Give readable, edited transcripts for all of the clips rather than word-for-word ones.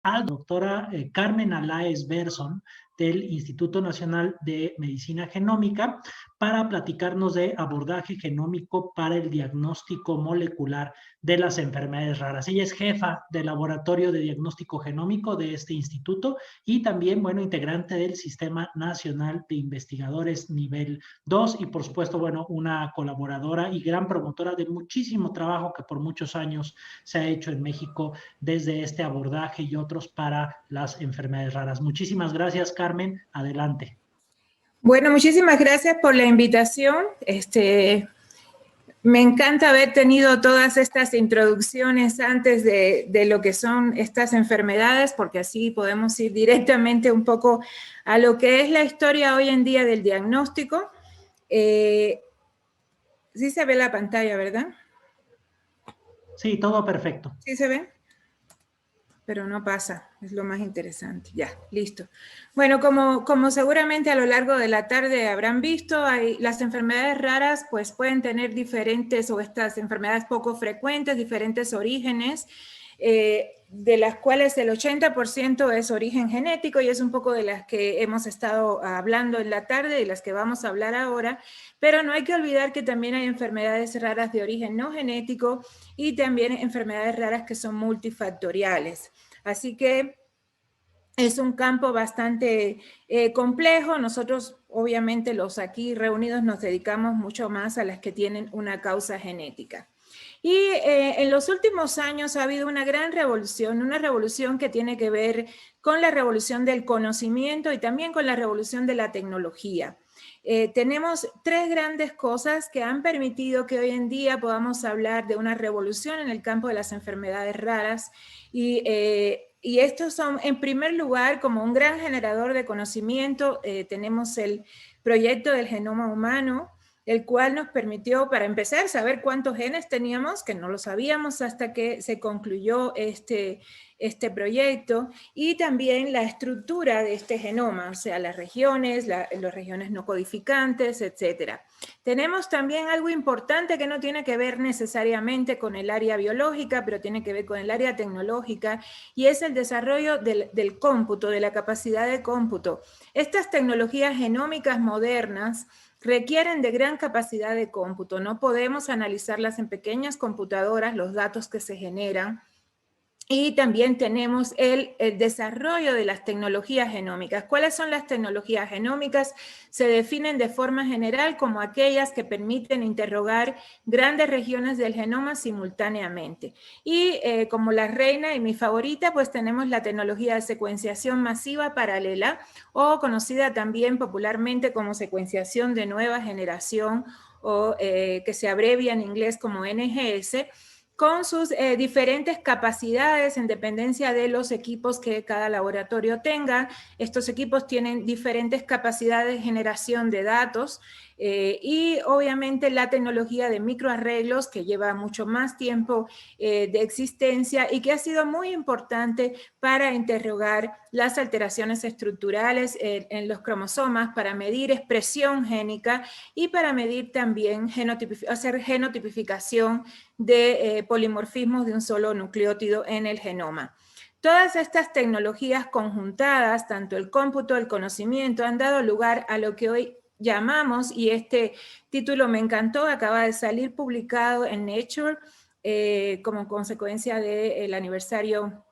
a la doctora Carmen Alaez Berson del Instituto Nacional de Medicina Genómica para platicarnos de abordaje genómico para el diagnóstico molecular de las enfermedades raras. Ella es jefa del Laboratorio de Diagnóstico Genómico de este instituto y también, bueno, integrante del Sistema Nacional de Investigadores Nivel 2 y, por supuesto, bueno, una colaboradora y gran promotora de muchísimo trabajo que por muchos años se ha hecho en México desde este abordaje y otros para las enfermedades raras. Muchísimas gracias, Carmen. Adelante. Bueno, muchísimas gracias por la invitación. Me encanta haber tenido todas estas introducciones antes de lo que son estas enfermedades, porque así podemos ir directamente un poco a lo que es la historia hoy en día del diagnóstico. Sí se ve la pantalla, ¿verdad? Sí, todo perfecto. ¿Sí se ve? Pero no pasa, es lo más interesante. Ya, listo. Bueno, como seguramente a lo largo de la tarde habrán visto, las enfermedades raras pues pueden tener diferentes, o estas enfermedades poco frecuentes, diferentes orígenes, de las cuales el 80% es origen genético, y es un poco de las que hemos estado hablando en la tarde y las que vamos a hablar ahora, pero no hay que olvidar que también hay enfermedades raras de origen no genético y también enfermedades raras que son multifactoriales. Así que es un campo bastante complejo. Nosotros, obviamente, los aquí reunidos nos dedicamos mucho más a las que tienen una causa genética. Y en los últimos años ha habido una gran revolución, una revolución que tiene que ver con la revolución del conocimiento y también con la revolución de la tecnología. Tenemos tres grandes cosas que han permitido que hoy en día podamos hablar de una revolución en el campo de las enfermedades raras y estos son, en primer lugar, como un gran generador de conocimiento, tenemos el proyecto del genoma humano, el cual nos permitió, para empezar, saber cuántos genes teníamos, que no lo sabíamos hasta que se concluyó este proyecto, y también la estructura de este genoma, o sea, las regiones no codificantes, etc. Tenemos también algo importante que no tiene que ver necesariamente con el área biológica, pero tiene que ver con el área tecnológica, y es el desarrollo del cómputo, de la capacidad de cómputo. Estas tecnologías genómicas modernas requieren de gran capacidad de cómputo. No podemos analizarlas en pequeñas computadoras, los datos que se generan. Y también tenemos el desarrollo de las tecnologías genómicas. ¿Cuáles son las tecnologías genómicas? Se definen de forma general como aquellas que permiten interrogar grandes regiones del genoma simultáneamente. Y como la reina y mi favorita, pues tenemos la tecnología de secuenciación masiva paralela, o conocida también popularmente como secuenciación de nueva generación, o que se abrevia en inglés como NGS, con sus diferentes capacidades en dependencia de los equipos que cada laboratorio tenga. Estos equipos tienen diferentes capacidades de generación de datos y obviamente la tecnología de microarreglos, que lleva mucho más tiempo de existencia y que ha sido muy importante para interrogar las alteraciones estructurales en los cromosomas, para medir expresión génica y para medir también hacer genotipificación de polimorfismos de un solo nucleótido en el genoma. Todas estas tecnologías conjuntadas, tanto el cómputo, el conocimiento, han dado lugar a lo que hoy llamamos, y este título me encantó, acaba de salir publicado en Nature como consecuencia del aniversario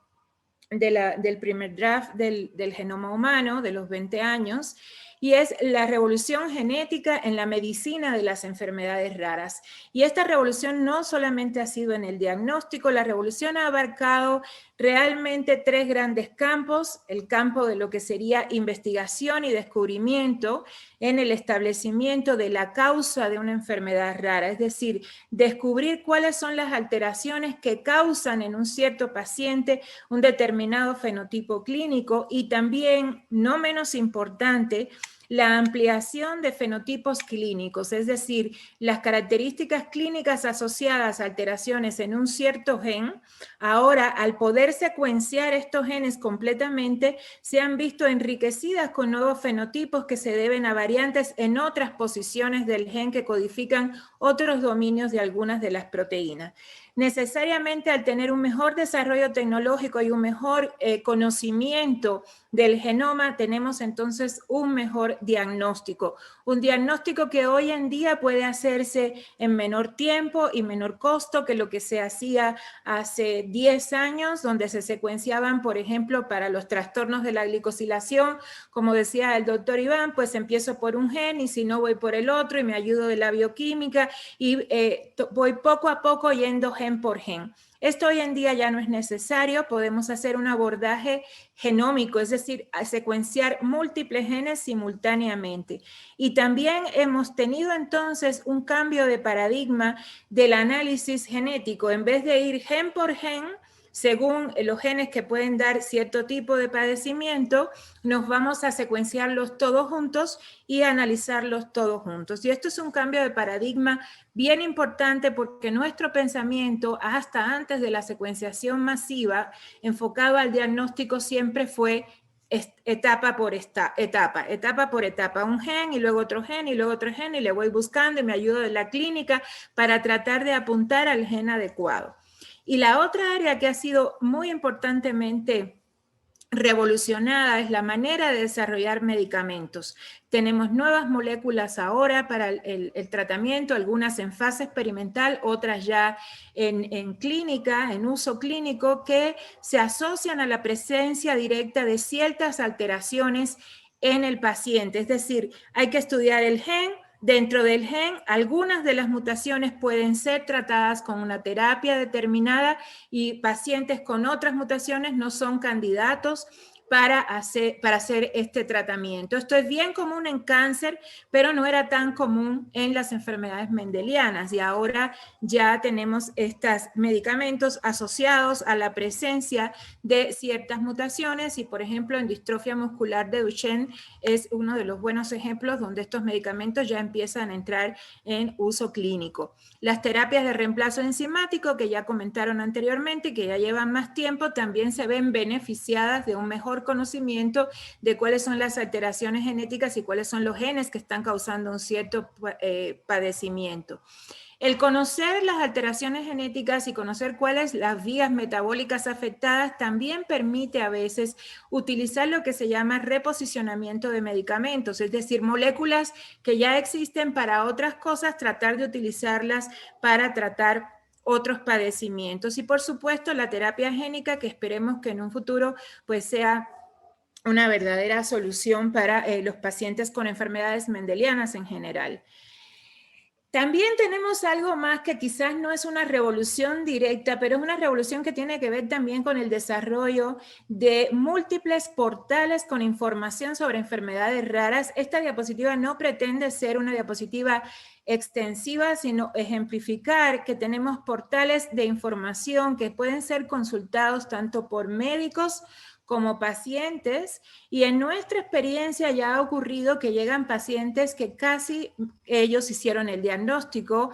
del primer draft del genoma humano de los 20 años, y es la revolución genética en la medicina de las enfermedades raras. Y esta revolución no solamente ha sido en el diagnóstico, la revolución ha abarcado realmente tres grandes campos: el campo de lo que sería investigación y descubrimiento en el establecimiento de la causa de una enfermedad rara, es decir, descubrir cuáles son las alteraciones que causan en un cierto paciente un determinado fenotipo clínico, y también, no menos importante, la ampliación de fenotipos clínicos, es decir, las características clínicas asociadas a alteraciones en un cierto gen, ahora al poder secuenciar estos genes completamente, se han visto enriquecidas con nuevos fenotipos que se deben a variantes en otras posiciones del gen que codifican otros dominios de algunas de las proteínas. Necesariamente al tener un mejor desarrollo tecnológico y un mejor conocimiento del genoma, tenemos entonces un mejor diagnóstico. Un diagnóstico que hoy en día puede hacerse en menor tiempo y menor costo que lo que se hacía hace 10 años, donde se secuenciaban, por ejemplo, para los trastornos de la glicosilación, como decía el doctor Iván, pues empiezo por un gen y si no voy por el otro y me ayudo de la bioquímica y voy poco a poco yendo gen por gen. Esto hoy en día ya no es necesario, podemos hacer un abordaje genómico, es decir, secuenciar múltiples genes simultáneamente. Y también hemos tenido entonces un cambio de paradigma del análisis genético. En vez de ir gen por gen, según los genes que pueden dar cierto tipo de padecimiento, nos vamos a secuenciarlos todos juntos y analizarlos todos juntos. Y esto es un cambio de paradigma bien importante porque nuestro pensamiento, hasta antes de la secuenciación masiva, enfocado al diagnóstico, siempre fue etapa por etapa, un gen y luego otro gen y luego otro gen y le voy buscando y me ayudo de la clínica para tratar de apuntar al gen adecuado. Y la otra área que ha sido muy importantemente revolucionada es la manera de desarrollar medicamentos. Tenemos nuevas moléculas ahora para el tratamiento, algunas en fase experimental, otras ya en clínica, en uso clínico, que se asocian a la presencia directa de ciertas alteraciones en el paciente. Es decir, hay que estudiar el gen. Dentro del gen, algunas de las mutaciones pueden ser tratadas con una terapia determinada y pacientes con otras mutaciones no son candidatos para hacer este tratamiento. Esto es bien común en cáncer, pero no era tan común en las enfermedades mendelianas y ahora ya tenemos estos medicamentos asociados a la presencia de ciertas mutaciones y, por ejemplo, en distrofia muscular de Duchenne es uno de los buenos ejemplos donde estos medicamentos ya empiezan a entrar en uso clínico. Las terapias de reemplazo enzimático que ya comentaron anteriormente, que ya llevan más tiempo, también se ven beneficiadas de un mejor conocimiento de cuáles son las alteraciones genéticas y cuáles son los genes que están causando un cierto padecimiento. El conocer las alteraciones genéticas y conocer cuáles las vías metabólicas afectadas también permite a veces utilizar lo que se llama reposicionamiento de medicamentos, es decir, moléculas que ya existen para otras cosas, tratar de utilizarlas para tratar otros padecimientos. Y por supuesto la terapia génica, que esperemos que en un futuro pues sea una verdadera solución para los pacientes con enfermedades mendelianas en general. También tenemos algo más que quizás no es una revolución directa, pero es una revolución que tiene que ver también con el desarrollo de múltiples portales con información sobre enfermedades raras. Esta diapositiva no pretende ser una diapositiva extensiva, sino ejemplificar que tenemos portales de información que pueden ser consultados tanto por médicos como pacientes, y en nuestra experiencia ya ha ocurrido que llegan pacientes que casi ellos hicieron el diagnóstico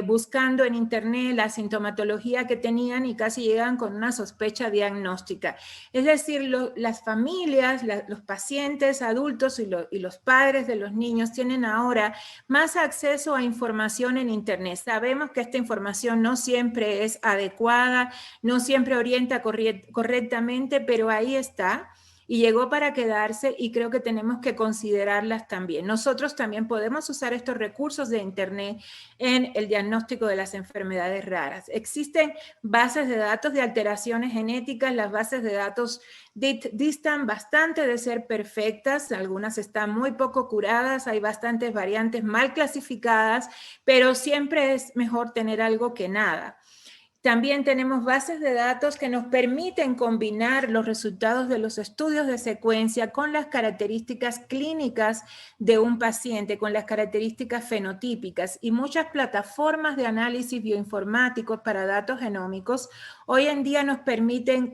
buscando en internet la sintomatología que tenían y casi llegan con una sospecha diagnóstica. Es decir, las familias, los pacientes adultos y los padres de los niños tienen ahora más acceso a información en internet. Sabemos que esta información no siempre es adecuada, no siempre orienta correctamente, pero ahí está. Y llegó para quedarse y creo que tenemos que considerarlas también. Nosotros también podemos usar estos recursos de internet en el diagnóstico de las enfermedades raras. Existen bases de datos de alteraciones genéticas, las bases de datos distan bastante de ser perfectas, algunas están muy poco curadas, hay bastantes variantes mal clasificadas, pero siempre es mejor tener algo que nada. También tenemos bases de datos que nos permiten combinar los resultados de los estudios de secuencia con las características clínicas de un paciente, con las características fenotípicas, y muchas plataformas de análisis bioinformáticos para datos genómicos hoy en día nos permiten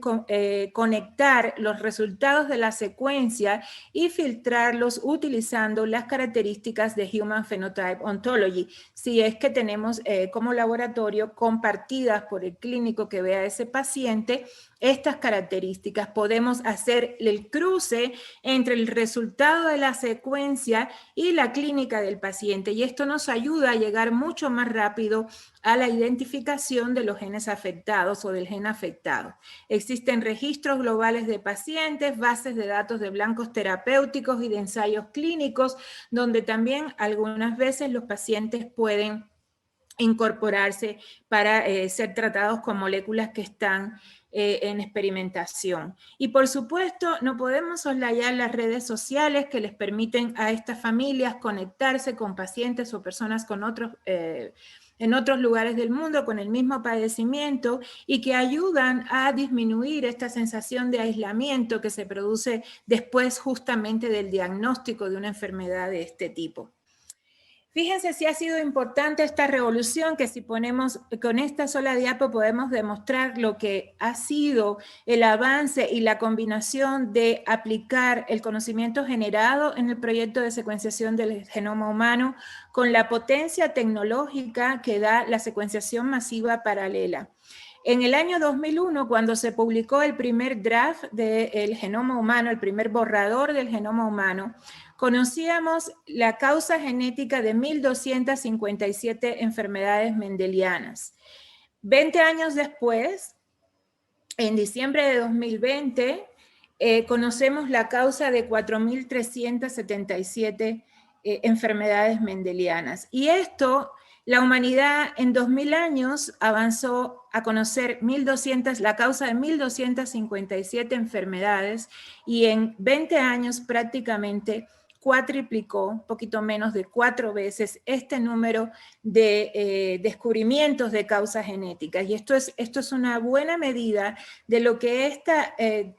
conectar los resultados de la secuencia y filtrarlos utilizando las características de Human Phenotype Ontology, si es que tenemos como laboratorio compartidas por el clínico que vea a ese paciente estas características. Podemos hacer el cruce entre el resultado de la secuencia y la clínica del paciente, y esto nos ayuda a llegar mucho más rápido a la identificación de los genes afectados o del gen afectado. Existen registros globales de pacientes, bases de datos de blancos terapéuticos y de ensayos clínicos, donde también algunas veces los pacientes pueden incorporarse para ser tratados con moléculas que están en experimentación. Y por supuesto, no podemos soslayar las redes sociales que les permiten a estas familias conectarse con pacientes o personas con otros en otros lugares del mundo con el mismo padecimiento y que ayudan a disminuir esta sensación de aislamiento que se produce después justamente del diagnóstico de una enfermedad de este tipo. Fíjense si ha sido importante esta revolución, que si ponemos con esta sola diapo podemos demostrar lo que ha sido el avance y la combinación de aplicar el conocimiento generado en el proyecto de secuenciación del genoma humano con la potencia tecnológica que da la secuenciación masiva paralela. En el año 2001, cuando se publicó el primer draft del genoma humano, el primer borrador del genoma humano, conocíamos la causa genética de 1.257 enfermedades mendelianas. 20 años después, en diciembre de 2020, conocemos la causa de 4.377 enfermedades mendelianas. Y esto, la humanidad en 2000 años avanzó a conocer la causa de 1.257 enfermedades, y en 20 años prácticamente cuatriplicó, un poquito menos de 4 veces, este número de descubrimientos de causas genéticas. Y esto es una buena medida de lo que esta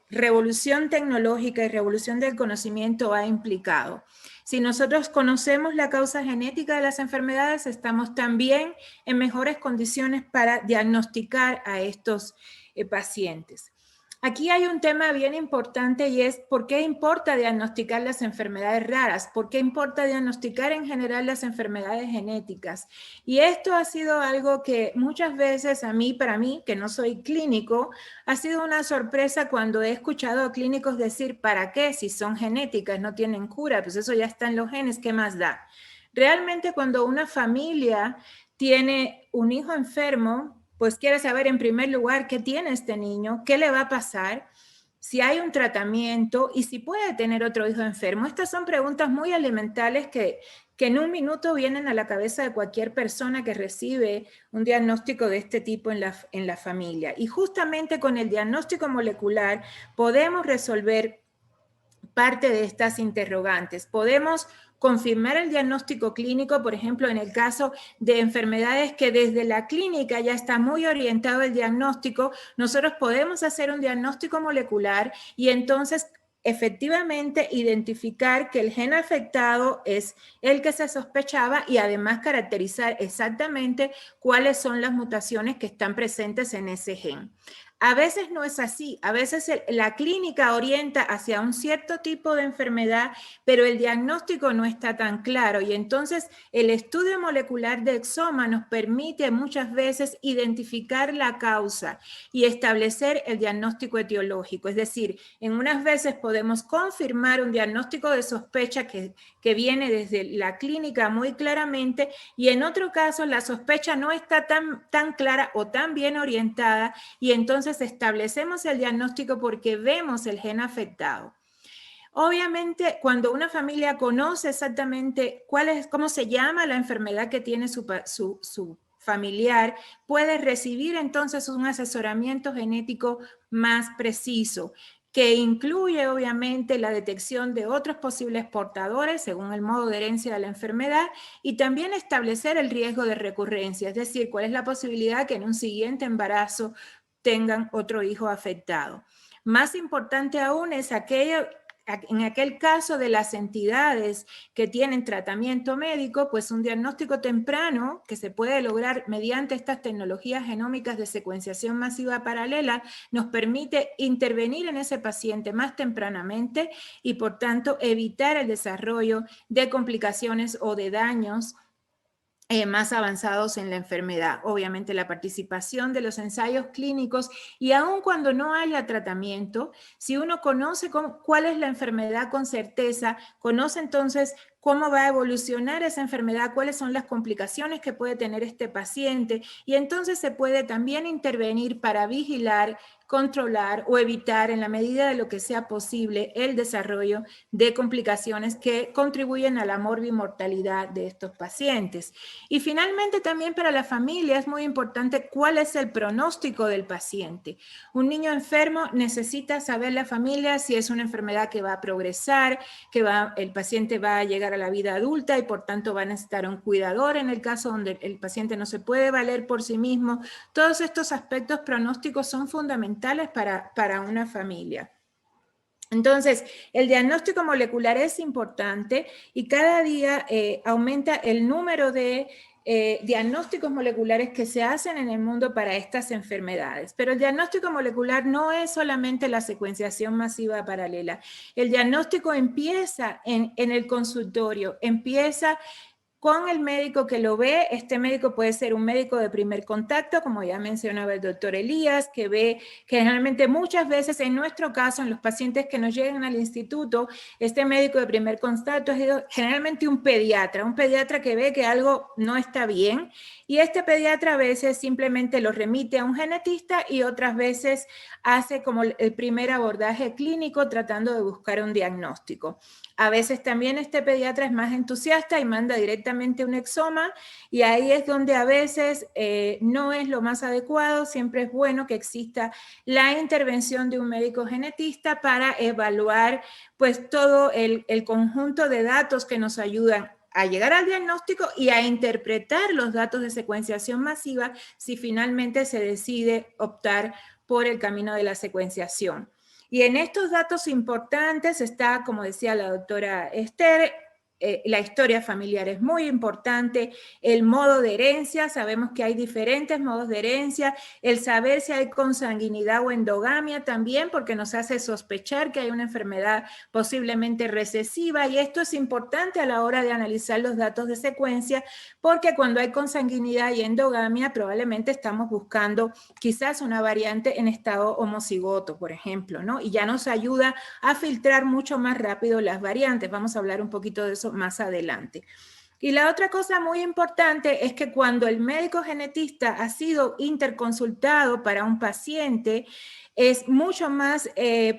revolución tecnológica y revolución del conocimiento ha implicado. Si nosotros conocemos la causa genética de las enfermedades, estamos también en mejores condiciones para diagnosticar a estos pacientes. Aquí hay un tema bien importante, y es ¿por qué importa diagnosticar las enfermedades raras? ¿Por qué importa diagnosticar en general las enfermedades genéticas? Y esto ha sido algo que muchas veces para mí, que no soy clínico, ha sido una sorpresa cuando he escuchado a clínicos decir, ¿para qué? Si son genéticas, no tienen cura, pues eso ya está en los genes, ¿qué más da? Realmente cuando una familia tiene un hijo enfermo, pues quiere saber en primer lugar qué tiene este niño, qué le va a pasar, si hay un tratamiento y si puede tener otro hijo enfermo. Estas son preguntas muy elementales que en un minuto vienen a la cabeza de cualquier persona que recibe un diagnóstico de este tipo en la familia. Y justamente con el diagnóstico molecular podemos resolver parte de estas interrogantes. Podemos confirmar el diagnóstico clínico, por ejemplo, en el caso de enfermedades que desde la clínica ya está muy orientado el diagnóstico, nosotros podemos hacer un diagnóstico molecular y entonces efectivamente identificar que el gen afectado es el que se sospechaba y además caracterizar exactamente cuáles son las mutaciones que están presentes en ese gen. A veces no es así, a veces la clínica orienta hacia un cierto tipo de enfermedad, pero el diagnóstico no está tan claro, y entonces el estudio molecular de exoma nos permite muchas veces identificar la causa y establecer el diagnóstico etiológico. Es decir, en unas veces podemos confirmar un diagnóstico de sospecha que viene desde la clínica muy claramente, y en otro caso la sospecha no está tan clara o tan bien orientada, y entonces establecemos el diagnóstico porque vemos el gen afectado. Obviamente, cuando una familia conoce exactamente cómo se llama la enfermedad que tiene su familiar, puede recibir entonces un asesoramiento genético más preciso. que incluye obviamente la detección de otros posibles portadores según el modo de herencia de la enfermedad y también establecer el riesgo de recurrencia, es decir, cuál es la posibilidad que en un siguiente embarazo tengan otro hijo afectado. Más importante aún es en aquel caso de las entidades que tienen tratamiento médico, pues un diagnóstico temprano que se puede lograr mediante estas tecnologías genómicas de secuenciación masiva paralela nos permite intervenir en ese paciente más tempranamente y por tanto evitar el desarrollo de complicaciones o de daños más avanzados en la enfermedad. Obviamente la participación de los ensayos clínicos y aun cuando no haya tratamiento, si uno conoce cuál es la enfermedad con certeza, conoce entonces cómo va a evolucionar esa enfermedad, cuáles son las complicaciones que puede tener este paciente y entonces se puede también intervenir para vigilar, controlar o evitar en la medida de lo que sea posible el desarrollo de complicaciones que contribuyen a la morbimortalidad de estos pacientes. Y finalmente también para la familia es muy importante cuál es el pronóstico del paciente. Un niño enfermo necesita saber la familia si es una enfermedad que va a progresar, que el paciente va a llegar a la vida adulta y por tanto va a necesitar un cuidador en el caso donde el paciente no se puede valer por sí mismo. Todos estos aspectos pronósticos son fundamentales para una familia. Entonces, el diagnóstico molecular es importante y cada día aumenta el número de diagnósticos moleculares que se hacen en el mundo para estas enfermedades. Pero el diagnóstico molecular no es solamente la secuenciación masiva paralela. El diagnóstico empieza en el consultorio, empieza con el médico que lo ve. Este médico puede ser un médico de primer contacto, como ya mencionaba el doctor Elías, que ve generalmente muchas veces, en nuestro caso, en los pacientes que nos llegan al instituto, este médico de primer contacto es generalmente un pediatra que ve que algo no está bien y este pediatra a veces simplemente lo remite a un genetista y otras veces hace como el primer abordaje clínico tratando de buscar un diagnóstico. A veces también este pediatra es más entusiasta y manda directamente un exoma y ahí es donde a veces no es lo más adecuado. Siempre es bueno que exista la intervención de un médico genetista para evaluar pues todo el conjunto de datos que nos ayudan a llegar al diagnóstico y a interpretar los datos de secuenciación masiva si finalmente se decide optar por el camino de la secuenciación. Y en estos datos importantes está, como decía la doctora Esther, la historia familiar es muy importante, el modo de herencia, sabemos que hay diferentes modos de herencia, el saber si hay consanguinidad o endogamia también, porque nos hace sospechar que hay una enfermedad posiblemente recesiva, y esto es importante a la hora de analizar los datos de secuencia, porque cuando hay consanguinidad y endogamia, probablemente estamos buscando quizás una variante en estado homocigoto, por ejemplo, ¿no? Y ya nos ayuda a filtrar mucho más rápido las variantes. Vamos a hablar un poquito de eso más adelante. Y la otra cosa muy importante es que cuando el médico genetista ha sido interconsultado para un paciente, es mucho más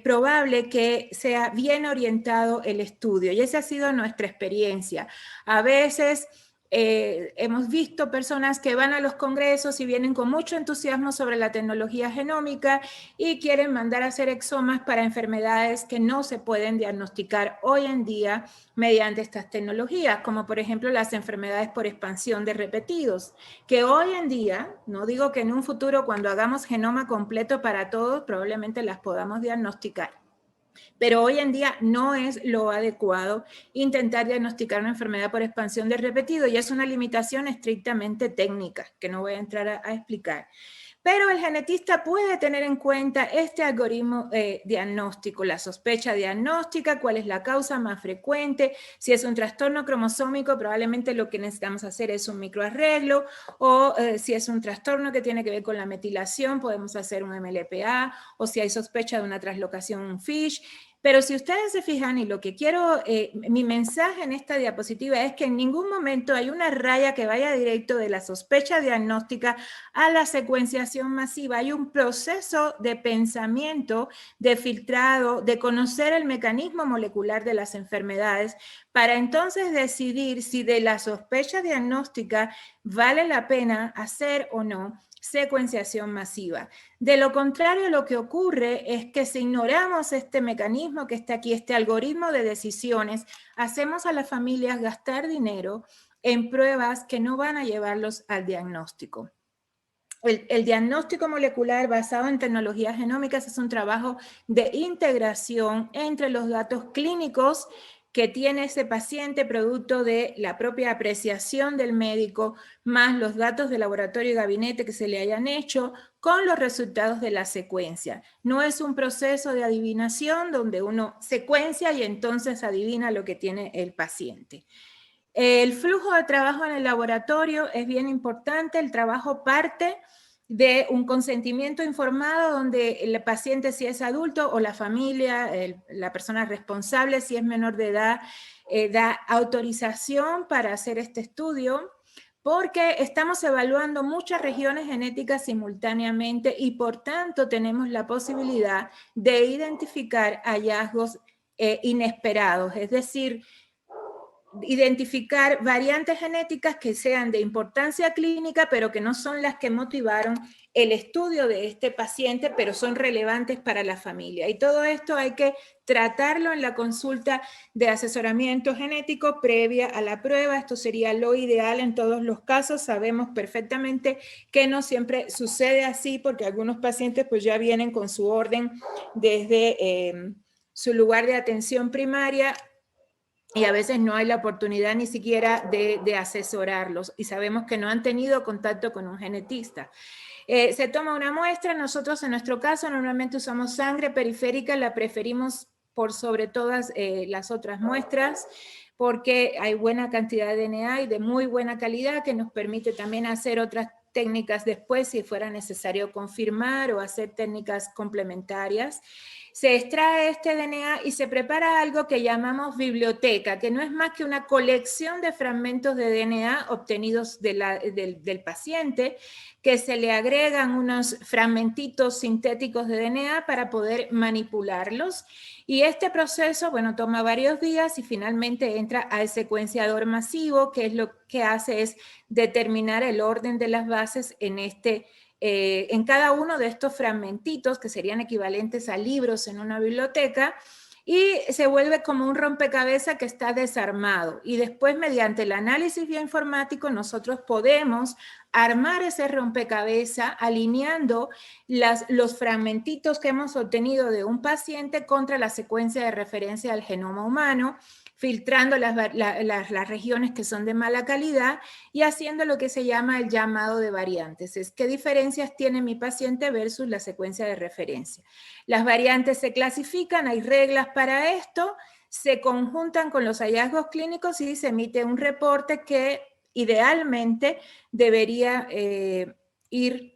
probable que sea bien orientado el estudio. Y esa ha sido nuestra experiencia. A veces hemos visto personas que van a los congresos y vienen con mucho entusiasmo sobre la tecnología genómica y quieren mandar a hacer exomas para enfermedades que no se pueden diagnosticar hoy en día mediante estas tecnologías, como por ejemplo las enfermedades por expansión de repetidos, que hoy en día, no digo que en un futuro cuando hagamos genoma completo para todos, probablemente las podamos diagnosticar. Pero hoy en día no es lo adecuado intentar diagnosticar una enfermedad por expansión de repetido y es una limitación estrictamente técnica que no voy a entrar a explicar. Pero el genetista puede tener en cuenta este algoritmo diagnóstico, la sospecha diagnóstica, cuál es la causa más frecuente, si es un trastorno cromosómico, probablemente lo que necesitamos hacer es un microarreglo, o si es un trastorno que tiene que ver con la metilación, podemos hacer un MLPA, o si hay sospecha de una translocación, un FISH. Pero si ustedes se fijan, y lo que quiero, mi mensaje en esta diapositiva es que en ningún momento hay una raya que vaya directo de la sospecha diagnóstica a la secuenciación masiva. Hay un proceso de pensamiento, de filtrado, de conocer el mecanismo molecular de las enfermedades para entonces decidir si de la sospecha diagnóstica vale la pena hacer o no secuenciación masiva. De lo contrario, lo que ocurre es que si ignoramos este mecanismo que está aquí, este algoritmo de decisiones, hacemos a las familias gastar dinero en pruebas que no van a llevarlos al diagnóstico. El diagnóstico molecular basado en tecnologías genómicas es un trabajo de integración entre los datos clínicos que tiene ese paciente producto de la propia apreciación del médico, más los datos de laboratorio y gabinete que se le hayan hecho, con los resultados de la secuencia. No es un proceso de adivinación donde uno secuencia y entonces adivina lo que tiene el paciente. El flujo de trabajo en el laboratorio es bien importante. El trabajo parte de un consentimiento informado donde el paciente, si es adulto, o la familia, la persona responsable, si es menor de edad, da autorización para hacer este estudio, porque estamos evaluando muchas regiones genéticas simultáneamente y por tanto tenemos la posibilidad de identificar hallazgos inesperados, es decir, identificar variantes genéticas que sean de importancia clínica, pero que no son las que motivaron el estudio de este paciente, pero son relevantes para la familia. Y todo esto hay que tratarlo en la consulta de asesoramiento genético previa a la prueba. Esto sería lo ideal en todos los casos. Sabemos perfectamente que no siempre sucede así, porque algunos pacientes pues ya vienen con su orden desde su lugar de atención primaria, y a veces no hay la oportunidad ni siquiera de asesorarlos, y sabemos que no han tenido contacto con un genetista. Se toma una muestra. Nosotros en nuestro caso normalmente usamos sangre periférica, la preferimos por sobre todas las otras muestras, porque hay buena cantidad de DNA y de muy buena calidad que nos permite también hacer otras técnicas después si fuera necesario confirmar o hacer técnicas complementarias. Se extrae este DNA y se prepara algo que llamamos biblioteca, que no es más que una colección de fragmentos de DNA obtenidos del paciente, que se le agregan unos fragmentitos sintéticos de DNA para poder manipularlos. Y este proceso, bueno, toma varios días y finalmente entra al secuenciador masivo, que es lo que hace es determinar el orden de las bases en cada uno de estos fragmentitos, que serían equivalentes a libros en una biblioteca, y se vuelve como un rompecabezas que está desarmado. Y después, mediante el análisis bioinformático, nosotros podemos armar ese rompecabezas alineando los fragmentitos que hemos obtenido de un paciente contra la secuencia de referencia del genoma humano, filtrando las regiones que son de mala calidad y haciendo lo que se llama el llamado de variantes. Es qué diferencias tiene mi paciente versus la secuencia de referencia. Las variantes se clasifican, hay reglas para esto, se conjuntan con los hallazgos clínicos y se emite un reporte que idealmente debería ir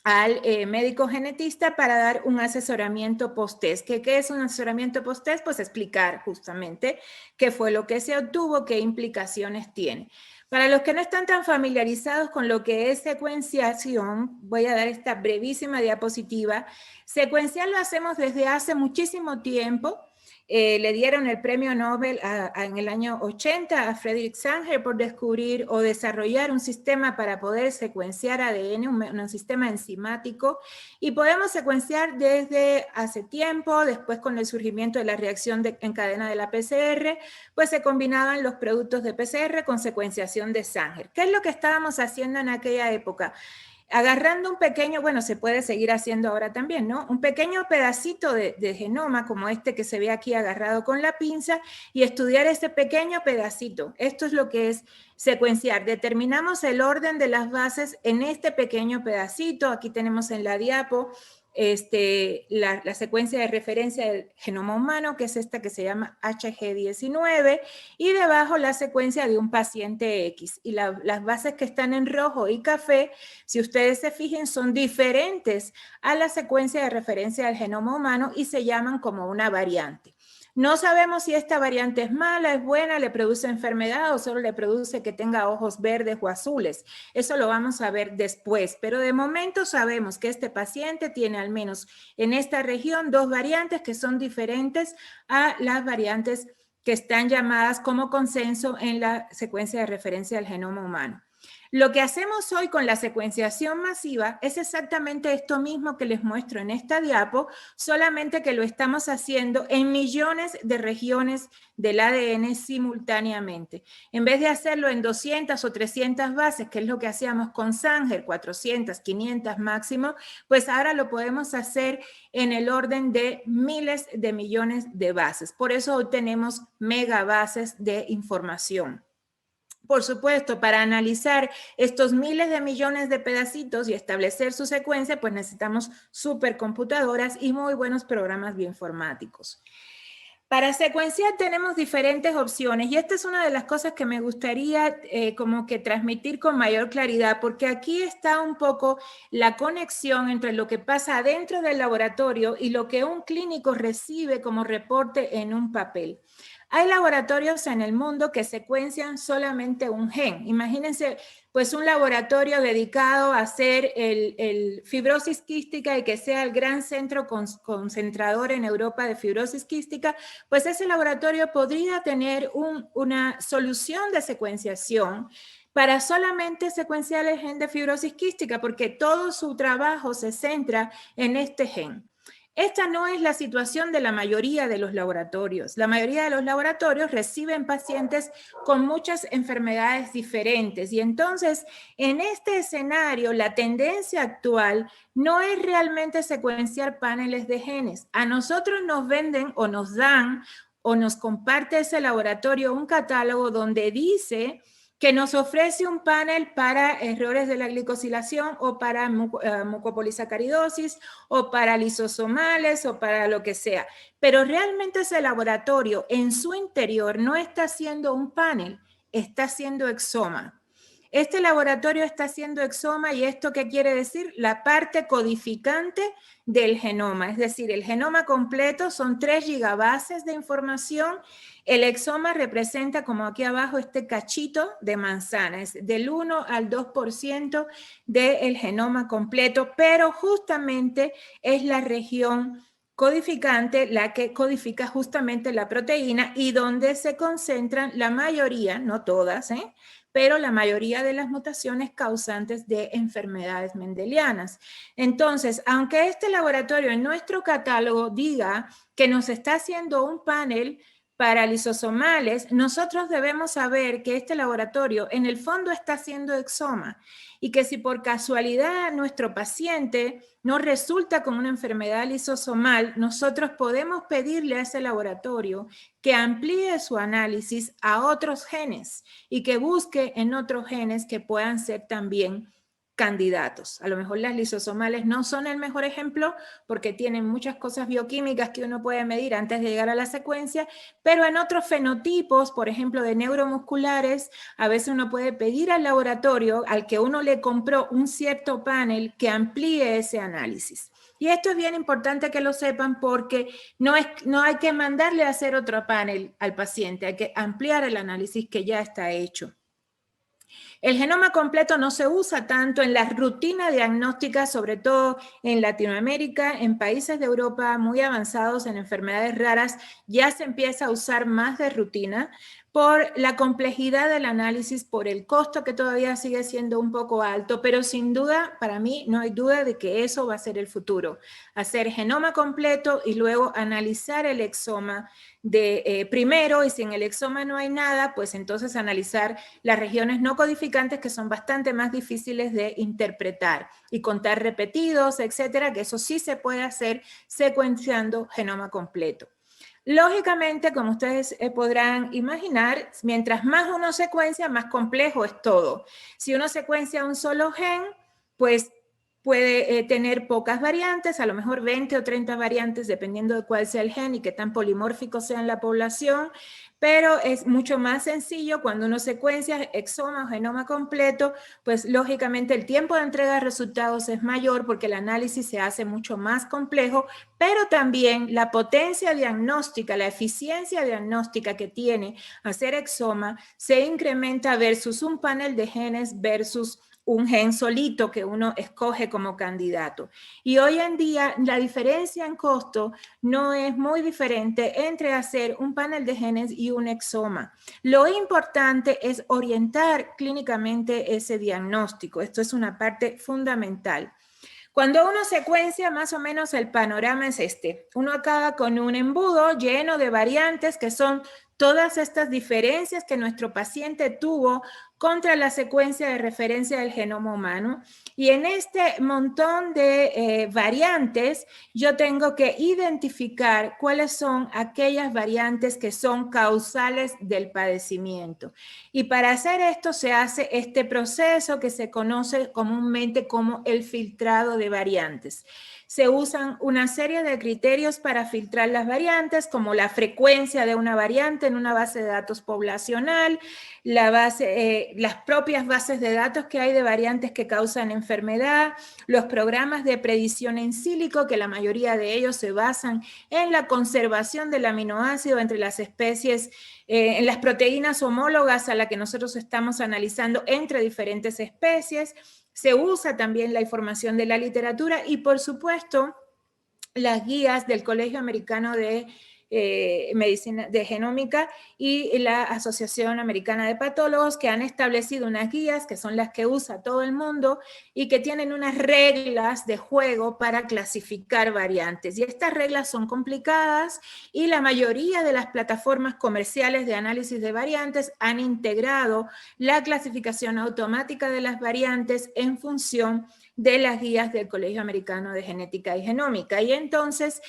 al médico genetista para dar un asesoramiento post-test. ¿Qué es un asesoramiento post-test? Pues explicar justamente qué fue lo que se obtuvo, qué implicaciones tiene. Para los que no están tan familiarizados con lo que es secuenciación, voy a dar esta brevísima diapositiva. Secuenciar lo hacemos desde hace muchísimo tiempo. Le dieron el premio Nobel en el año 80 a Frederick Sanger por descubrir o desarrollar un sistema para poder secuenciar ADN, un sistema enzimático, y podemos secuenciar desde hace tiempo. Después, con el surgimiento de la reacción en cadena de la PCR, pues se combinaban los productos de PCR con secuenciación de Sanger. ¿Qué es lo que estábamos haciendo en aquella época? Agarrando un pequeño, bueno, se puede seguir haciendo ahora también, ¿no? Un pequeño pedacito de genoma como este que se ve aquí agarrado con la pinza y estudiar ese pequeño pedacito. Esto es lo que es secuenciar. Determinamos el orden de las bases en este pequeño pedacito. Aquí tenemos en la diapo la secuencia de referencia del genoma humano, que es esta que se llama HG19, y debajo la secuencia de un paciente X. Y las bases que están en rojo y café, si ustedes se fijen, son diferentes a la secuencia de referencia del genoma humano y se llaman como una variante. No sabemos si esta variante es mala, es buena, le produce enfermedad o solo le produce que tenga ojos verdes o azules. Eso lo vamos a ver después, pero de momento sabemos que este paciente tiene al menos en esta región 2 variantes que son diferentes a las variantes que están llamadas como consenso en la secuencia de referencia del genoma humano. Lo que hacemos hoy con la secuenciación masiva es exactamente esto mismo que les muestro en esta diapo, solamente que lo estamos haciendo en millones de regiones del ADN simultáneamente. En vez de hacerlo en 200 o 300 bases, que es lo que hacíamos con Sanger, 400, 500 máximo, pues ahora lo podemos hacer en el orden de miles de millones de bases. Por eso hoy tenemos megabases de información. Por supuesto, para analizar estos miles de millones de pedacitos y establecer su secuencia, pues necesitamos supercomputadoras y muy buenos programas bioinformáticos. Para secuenciar tenemos diferentes opciones y esta es una de las cosas que me gustaría como que transmitir con mayor claridad, porque aquí está un poco la conexión entre lo que pasa dentro del laboratorio y lo que un clínico recibe como reporte en un papel. Hay laboratorios en el mundo que secuencian solamente un gen. Imagínense, pues un laboratorio dedicado a hacer el fibrosis quística y que sea el gran centro concentrador en Europa de fibrosis quística, pues ese laboratorio podría tener una solución de secuenciación para solamente secuenciar el gen de fibrosis quística, porque todo su trabajo se centra en este gen. Esta no es la situación de la mayoría de los laboratorios. La mayoría de los laboratorios reciben pacientes con muchas enfermedades diferentes y entonces en este escenario la tendencia actual no es realmente secuenciar paneles de genes. A nosotros nos venden o nos dan o nos comparte ese laboratorio un catálogo donde dice que nos ofrece un panel para errores de la glicosilación o para mucopolisacaridosis o para lisosomales o para lo que sea. Pero realmente ese laboratorio en su interior no está haciendo un panel, está haciendo exoma. Este laboratorio está haciendo exoma y ¿esto qué quiere decir? La parte codificante del genoma, es decir, el genoma completo son 3 gigabases de información. El exoma representa, como aquí abajo, este cachito de manzana, es del 1 al 2% del genoma completo, pero justamente es la región codificante la que codifica justamente la proteína y donde se concentran la mayoría, no todas, pero la mayoría de las mutaciones causantes de enfermedades mendelianas. Entonces, aunque este laboratorio en nuestro catálogo diga que nos está haciendo un panel para lisosomales, nosotros debemos saber que este laboratorio en el fondo está haciendo exoma y que si por casualidad nuestro paciente no resulta con una enfermedad lisosomal, nosotros podemos pedirle a ese laboratorio que amplíe su análisis a otros genes y que busque en otros genes que puedan ser también candidatos. A lo mejor las lisosomales no son el mejor ejemplo porque tienen muchas cosas bioquímicas que uno puede medir antes de llegar a la secuencia, pero en otros fenotipos, por ejemplo de neuromusculares, a veces uno puede pedir al laboratorio al que uno le compró un cierto panel que amplíe ese análisis. Y esto es bien importante que lo sepan porque no hay que mandarle a hacer otro panel al paciente, hay que ampliar el análisis que ya está hecho. El genoma completo no se usa tanto en la rutina diagnóstica, sobre todo en Latinoamérica, en países de Europa muy avanzados en enfermedades raras, ya se empieza a usar más de rutina por la complejidad del análisis, por el costo que todavía sigue siendo un poco alto, pero sin duda, para mí, no hay duda de que eso va a ser el futuro. Hacer genoma completo y luego analizar el exoma primero, y si en el exoma no hay nada, pues entonces analizar las regiones no codificantes que son bastante más difíciles de interpretar y contar repetidos, etcétera, que eso sí se puede hacer secuenciando genoma completo. Lógicamente, como ustedes podrán imaginar, mientras más uno secuencia, más complejo es todo. Si uno secuencia un solo gen, pues puede tener pocas variantes, a lo mejor 20 o 30 variantes, dependiendo de cuál sea el gen y qué tan polimórfico sea en la población, pero es mucho más sencillo cuando uno secuencia exoma o genoma completo, pues lógicamente el tiempo de entrega de resultados es mayor porque el análisis se hace mucho más complejo, pero también la potencia diagnóstica, la eficiencia diagnóstica que tiene hacer exoma se incrementa versus un panel de genes versus un gen solito que uno escoge como candidato. Y hoy en día la diferencia en costo no es muy diferente entre hacer un panel de genes y un exoma. Lo importante es orientar clínicamente ese diagnóstico. Esto es una parte fundamental. Cuando uno secuencia, más o menos el panorama es este. Uno acaba con un embudo lleno de variantes que son todas estas diferencias que nuestro paciente tuvo contra la secuencia de referencia del genoma humano. Y en este montón de variantes, yo tengo que identificar cuáles son aquellas variantes que son causales del padecimiento. Y para hacer esto se hace este proceso que se conoce comúnmente como el filtrado de variantes. Se usan una serie de criterios para filtrar las variantes, como la frecuencia de una variante en una base de datos poblacional, las propias bases de datos que hay de variantes que causan enfermedad, los programas de predicción en sílico, que la mayoría de ellos se basan en la conservación del aminoácido entre las especies, en las proteínas homólogas a la que nosotros estamos analizando entre diferentes especies. Se usa también la información de la literatura y, por supuesto, las guías del Colegio Americano de Medicina de Genómica y la Asociación Americana de Patólogos, que han establecido unas guías que son las que usa todo el mundo y que tienen unas reglas de juego para clasificar variantes. Y estas reglas son complicadas y la mayoría de las plataformas comerciales de análisis de variantes han integrado la clasificación automática de las variantes en función de las guías del Colegio Americano de Genética y Genómica. Y entonces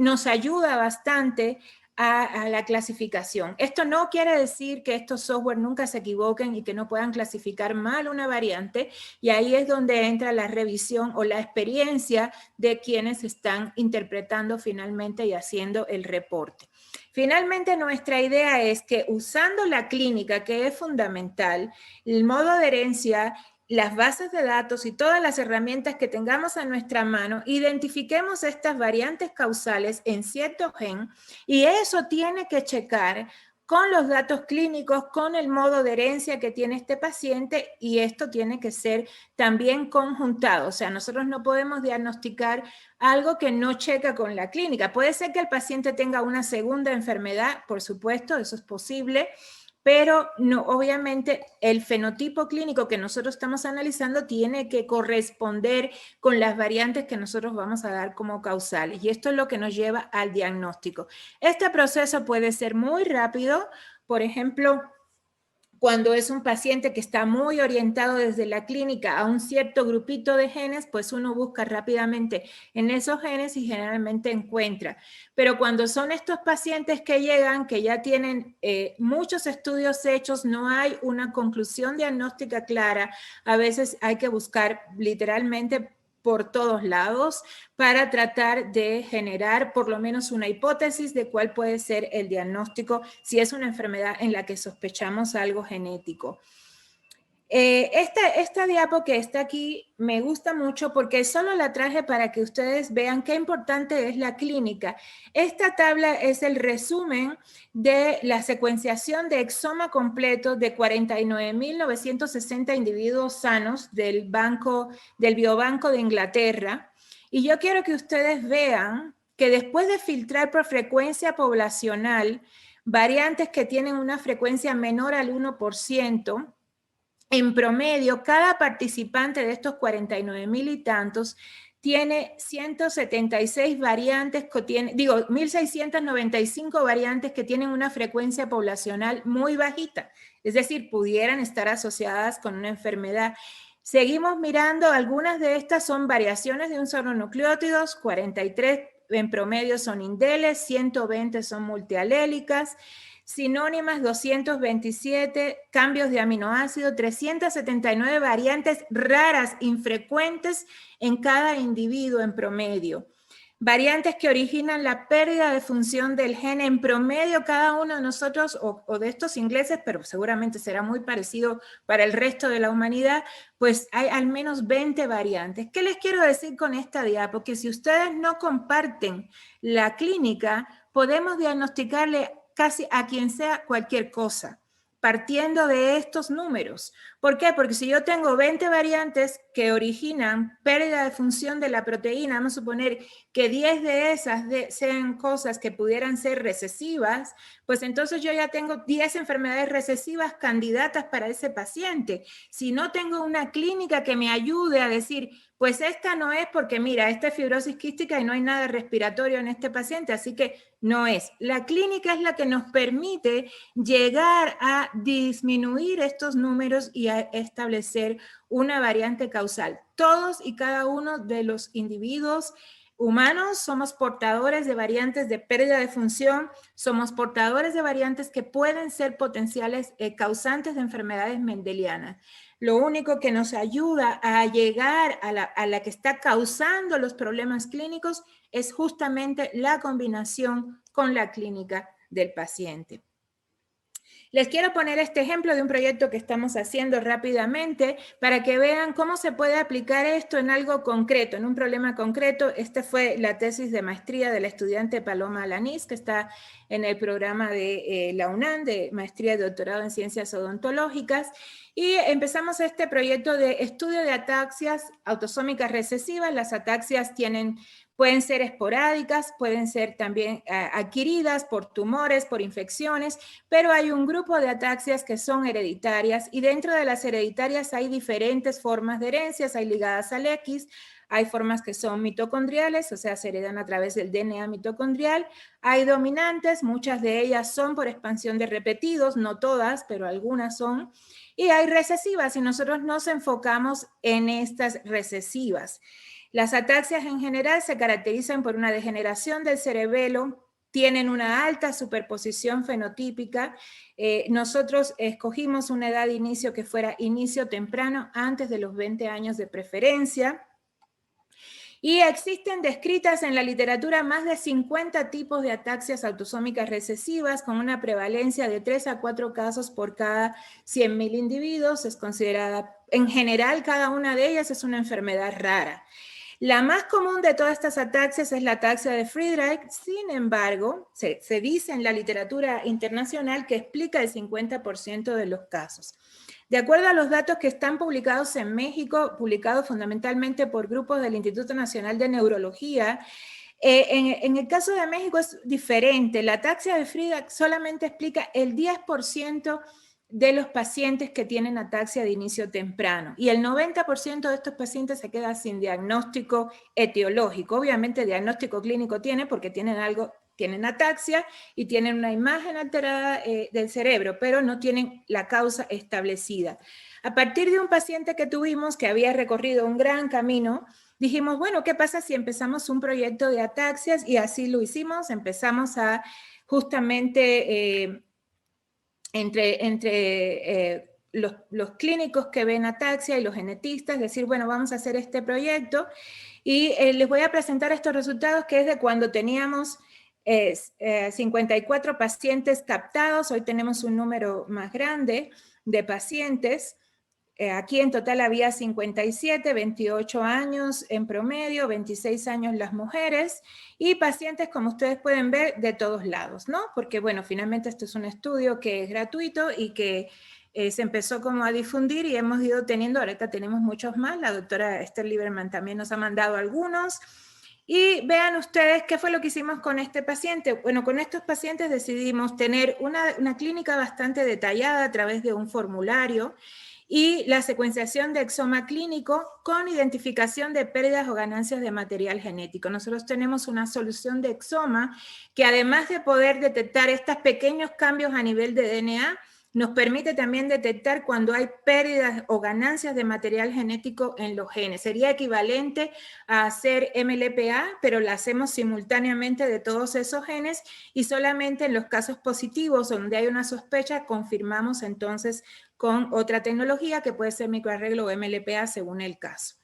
nos ayuda bastante a la clasificación. Esto no quiere decir que estos software nunca se equivoquen y que no puedan clasificar mal una variante, y ahí es donde entra la revisión o la experiencia de quienes están interpretando finalmente y haciendo el reporte. Finalmente, nuestra idea es que usando la clínica, que es fundamental, el modo de herencia, las bases de datos y todas las herramientas que tengamos a nuestra mano, identifiquemos estas variantes causales en cierto gen, y eso tiene que checar con los datos clínicos, con el modo de herencia que tiene este paciente, y esto tiene que ser también conjuntado. O sea, nosotros no podemos diagnosticar algo que no checa con la clínica. Puede ser que el paciente tenga una segunda enfermedad, por supuesto, eso es posible, pero no, obviamente el fenotipo clínico que nosotros estamos analizando tiene que corresponder con las variantes que nosotros vamos a dar como causales, y esto es lo que nos lleva al diagnóstico. Este proceso puede ser muy rápido, por ejemplo, cuando es un paciente que está muy orientado desde la clínica a un cierto grupito de genes, pues uno busca rápidamente en esos genes y generalmente encuentra. Pero cuando son estos pacientes que llegan, que ya tienen muchos estudios hechos, no hay una conclusión diagnóstica clara, a veces hay que buscar literalmente por todos lados para tratar de generar por lo menos una hipótesis de cuál puede ser el diagnóstico si es una enfermedad en la que sospechamos algo genético. Esta diapo que está aquí me gusta mucho porque solo la traje para que ustedes vean qué importante es la clínica. Esta tabla es el resumen de la secuenciación de exoma completo de 49.960 individuos sanos del biobanco de Inglaterra. Y yo quiero que ustedes vean que después de filtrar por frecuencia poblacional variantes que tienen una frecuencia menor al 1%, en promedio, cada participante de estos 49.000 y tantos tiene 176 variantes, 1.695 variantes que tienen una frecuencia poblacional muy bajita, es decir, pudieran estar asociadas con una enfermedad. Seguimos mirando, algunas de estas son variaciones de un solo nucleótidos, 43 en promedio son indeles, 120 son multialélicas, sinónimas 227, cambios de aminoácido, 379 variantes raras, infrecuentes en cada individuo en promedio. Variantes que originan la pérdida de función del gen en promedio, cada uno de nosotros, o de estos ingleses, pero seguramente será muy parecido para el resto de la humanidad, pues hay al menos 20 variantes. ¿Qué les quiero decir con esta diapo? Que si ustedes no comparten la clínica, podemos diagnosticarle casi a quien sea cualquier cosa, partiendo de estos números. ¿Por qué? Porque si yo tengo 20 variantes que originan pérdida de función de la proteína, vamos a suponer que 10 de esas sean cosas que pudieran ser recesivas, pues entonces yo ya tengo 10 enfermedades recesivas candidatas para ese paciente. Si no tengo una clínica que me ayude a decir, pues esta no es porque mira, esta es fibrosis quística y no hay nada respiratorio en este paciente, así que no es. La clínica es la que nos permite llegar a disminuir estos números y a establecer una variante causal. Todos y cada uno de los individuos humanos somos portadores de variantes de pérdida de función, somos portadores de variantes que pueden ser potenciales causantes de enfermedades mendelianas. Lo único que nos ayuda a llegar a la que está causando los problemas clínicos es justamente la combinación con la clínica del paciente. Les quiero poner este ejemplo de un proyecto que estamos haciendo rápidamente para que vean cómo se puede aplicar esto en algo concreto, en un problema concreto. Esta fue la tesis de maestría de la estudiante Paloma Alanís, que está en el programa de la UNAM, de maestría y doctorado en ciencias odontológicas. Y empezamos este proyecto de estudio de ataxias autosómicas recesivas. Las ataxias pueden ser esporádicas, pueden ser también adquiridas por tumores, por infecciones, pero hay un grupo de ataxias que son hereditarias y dentro de las hereditarias hay diferentes formas de herencias, hay ligadas al X, hay formas que son mitocondriales, o sea, se heredan a través del DNA mitocondrial, hay dominantes, muchas de ellas son por expansión de repetidos, no todas, pero algunas son, y hay recesivas y nosotros nos enfocamos en estas recesivas. Las ataxias en general se caracterizan por una degeneración del cerebelo, tienen una alta superposición fenotípica. Nosotros escogimos una edad de inicio que fuera inicio temprano, antes de los 20 años de preferencia. Y existen descritas en la literatura más de 50 tipos de ataxias autosómicas recesivas con una prevalencia de 3 a 4 casos por cada 100.000 individuos. Es considerada, en general, cada una de ellas es una enfermedad rara. La más común de todas estas ataxias es la ataxia de Friedreich, sin embargo, se dice en la literatura internacional que explica el 50% de los casos. De acuerdo a los datos que están publicados en México, publicados fundamentalmente por grupos del Instituto Nacional de Neurología, en el caso de México es diferente. La ataxia de Friedreich solamente explica el 10% de los pacientes que tienen ataxia de inicio temprano. Y el 90% de estos pacientes se queda sin diagnóstico etiológico. Obviamente diagnóstico clínico tiene porque tienen ataxia y tienen una imagen alterada del cerebro, pero no tienen la causa establecida. A partir de un paciente que tuvimos que había recorrido un gran camino, dijimos, bueno, ¿qué pasa si empezamos un proyecto de ataxias? Y así lo hicimos, empezamos a justamente entre los clínicos que ven ataxia y los genetistas, decir, bueno, vamos a hacer este proyecto y les voy a presentar estos resultados que es de cuando teníamos 54 pacientes captados, hoy tenemos un número más grande de pacientes. Aquí en total había 57, 28 años en promedio, 26 años las mujeres y pacientes, como ustedes pueden ver, de todos lados, ¿no? Porque, bueno, finalmente esto es un estudio que es gratuito y que se empezó como a difundir y hemos ido teniendo, ahorita tenemos muchos más, la doctora Esther Lieberman también nos ha mandado algunos. Y vean ustedes qué fue lo que hicimos con este paciente. Bueno, con estos pacientes decidimos tener una clínica bastante detallada a través de un formulario y la secuenciación de exoma clínico con identificación de pérdidas o ganancias de material genético. Nosotros tenemos una solución de exoma que además de poder detectar estos pequeños cambios a nivel de DNA, nos permite también detectar cuando hay pérdidas o ganancias de material genético en los genes. Sería equivalente a hacer MLPA, pero la hacemos simultáneamente de todos esos genes y solamente en los casos positivos donde hay una sospecha confirmamos entonces con otra tecnología que puede ser microarreglo o MLPA según el caso.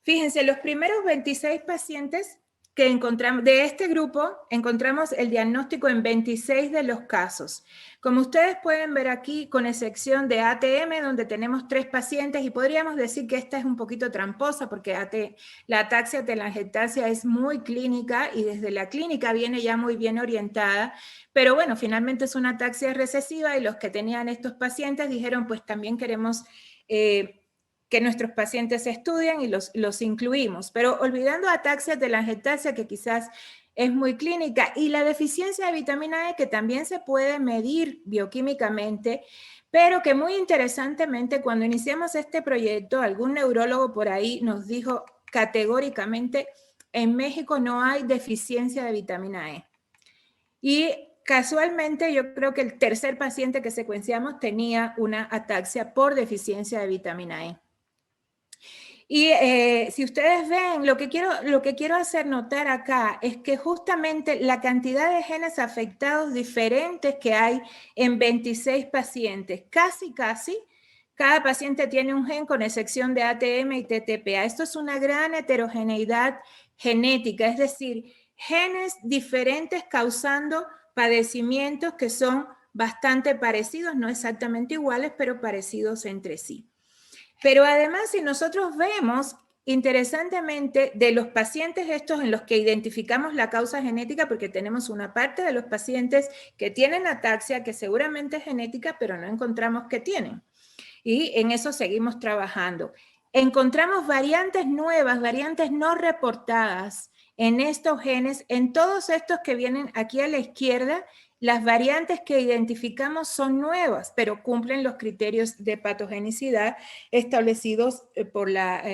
Fíjense, los primeros 26 pacientes que encontramos, de este grupo, encontramos el diagnóstico en 26 de los casos. Como ustedes pueden ver aquí, con excepción de ATM, donde tenemos 3 pacientes, y podríamos decir que esta es un poquito tramposa, porque la ataxia telangiectasia es muy clínica, y desde la clínica viene ya muy bien orientada, pero bueno, finalmente es una ataxia recesiva, y los que tenían estos pacientes dijeron, pues también queremos que nuestros pacientes estudian y los incluimos, pero olvidando ataxia telangiectasia, que quizás es muy clínica, y la deficiencia de vitamina E, que también se puede medir bioquímicamente, pero que muy interesantemente, cuando iniciamos este proyecto, algún neurólogo por ahí nos dijo categóricamente, en México no hay deficiencia de vitamina E. Y casualmente yo creo que el tercer paciente que secuenciamos tenía una ataxia por deficiencia de vitamina E. Y si ustedes ven, lo que quiero hacer notar acá es que justamente la cantidad de genes afectados diferentes que hay en 26 pacientes, casi, cada paciente tiene un gen con excepción de ATM y TTPA. Esto es una gran heterogeneidad genética, es decir, genes diferentes causando padecimientos que son bastante parecidos, no exactamente iguales, pero parecidos entre sí. Pero además, si nosotros vemos, interesantemente, de los pacientes estos en los que identificamos la causa genética, porque tenemos una parte de los pacientes que tienen ataxia, que seguramente es genética, pero no encontramos que tienen. Y en eso seguimos trabajando. Encontramos variantes nuevas, variantes no reportadas en estos genes, en todos estos que vienen aquí a la izquierda. Las variantes que identificamos son nuevas, pero cumplen los criterios de patogenicidad establecidos por las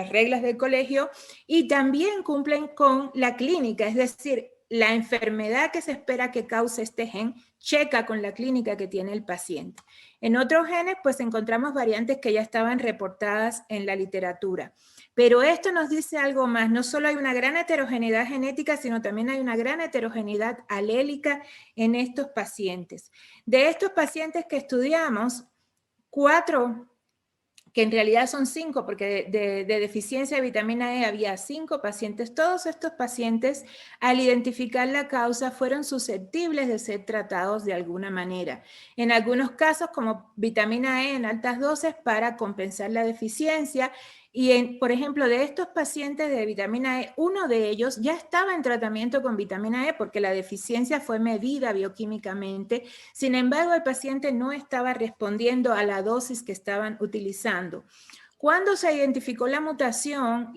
reglas del colegio y también cumplen con la clínica, es decir, la enfermedad que se espera que cause este gen checa con la clínica que tiene el paciente. En otros genes, pues encontramos variantes que ya estaban reportadas en la literatura. Pero esto nos dice algo más, no solo hay una gran heterogeneidad genética, sino también hay una gran heterogeneidad alélica en estos pacientes. De estos pacientes que estudiamos, 4, que en realidad son 5, porque de deficiencia de vitamina E había 5 pacientes, todos estos pacientes, al identificar la causa, fueron susceptibles de ser tratados de alguna manera. En algunos casos, como vitamina E en altas dosis para compensar la deficiencia. Y, por ejemplo, de estos pacientes de vitamina E, uno de ellos ya estaba en tratamiento con vitamina E porque la deficiencia fue medida bioquímicamente. Sin embargo, el paciente no estaba respondiendo a la dosis que estaban utilizando. Cuando se identificó la mutación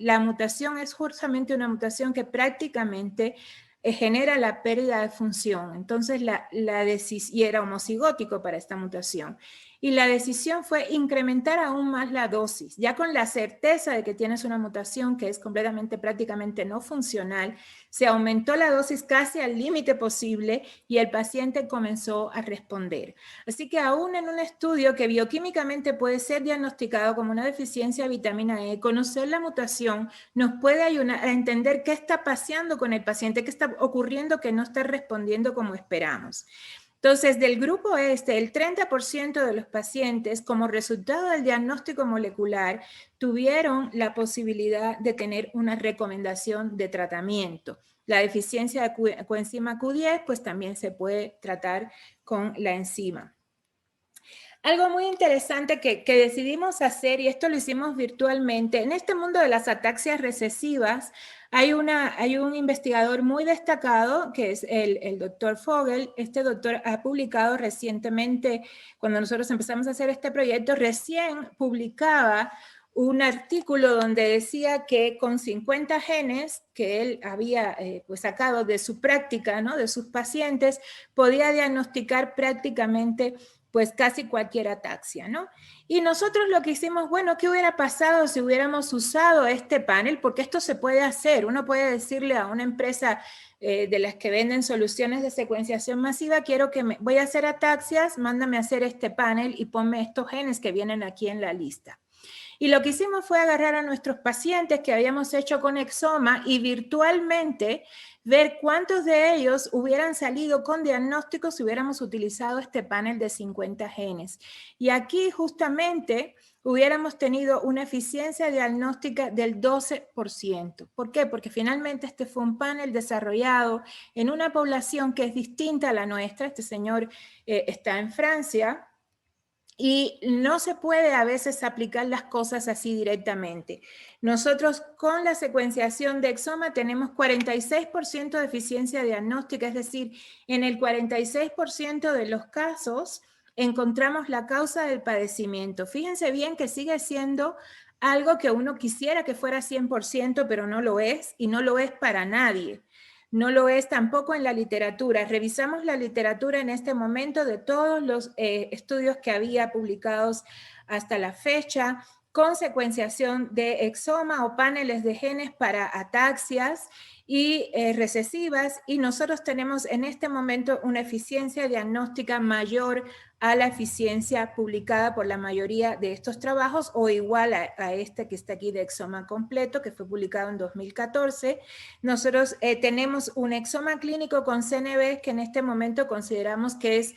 es justamente una mutación que prácticamente genera la pérdida de función. Entonces, y era homocigótico para esta mutación. Y la decisión fue incrementar aún más la dosis, ya con la certeza de que tienes una mutación que es prácticamente no funcional, se aumentó la dosis casi al límite posible y el paciente comenzó a responder. Así que aún en un estudio que bioquímicamente puede ser diagnosticado como una deficiencia de vitamina E, conocer la mutación nos puede ayudar a entender qué está pasando con el paciente, qué está ocurriendo que no está respondiendo como esperamos. Entonces, del grupo el 30% de los pacientes, como resultado del diagnóstico molecular, tuvieron la posibilidad de tener una recomendación de tratamiento. La deficiencia de coenzima Q10, pues también se puede tratar con la enzima. Algo muy interesante que decidimos hacer, y esto lo hicimos virtualmente, en este mundo de las ataxias recesivas, hay un investigador muy destacado que es el doctor Fogel. Este doctor ha publicado recientemente, cuando nosotros empezamos a hacer este proyecto, recién publicaba un artículo donde decía que con 50 genes que él había pues sacado de su práctica, ¿no?, de sus pacientes, podía diagnosticar prácticamente pues casi cualquier ataxia, ¿no? Y nosotros lo que hicimos, bueno, ¿qué hubiera pasado si hubiéramos usado este panel? Porque esto se puede hacer. Uno puede decirle a una empresa de las que venden soluciones de secuenciación masiva, voy a hacer ataxias, mándame a hacer este panel y ponme estos genes que vienen aquí en la lista. Y lo que hicimos fue agarrar a nuestros pacientes que habíamos hecho con Exoma y virtualmente ver cuántos de ellos hubieran salido con diagnóstico si hubiéramos utilizado este panel de 50 genes. Y aquí justamente hubiéramos tenido una eficiencia diagnóstica del 12%. ¿Por qué? Porque finalmente este fue un panel desarrollado en una población que es distinta a la nuestra. Este señor está en Francia. Y no se puede a veces aplicar las cosas así directamente. Nosotros con la secuenciación de Exoma tenemos 46% de eficiencia diagnóstica, es decir, en el 46% de los casos encontramos la causa del padecimiento. Fíjense bien que sigue siendo algo que uno quisiera que fuera 100%, pero no lo es, y no lo es para nadie. No lo es tampoco en la literatura. Revisamos la literatura en este momento de todos los estudios que había publicados hasta la fecha, con secuenciación de exoma o paneles de genes para ataxias y recesivas, y nosotros tenemos en este momento una eficiencia diagnóstica mayor a la eficiencia publicada por la mayoría de estos trabajos, o igual a este que está aquí de exoma completo, que fue publicado en 2014. Nosotros tenemos un exoma clínico con CNV que en este momento consideramos que es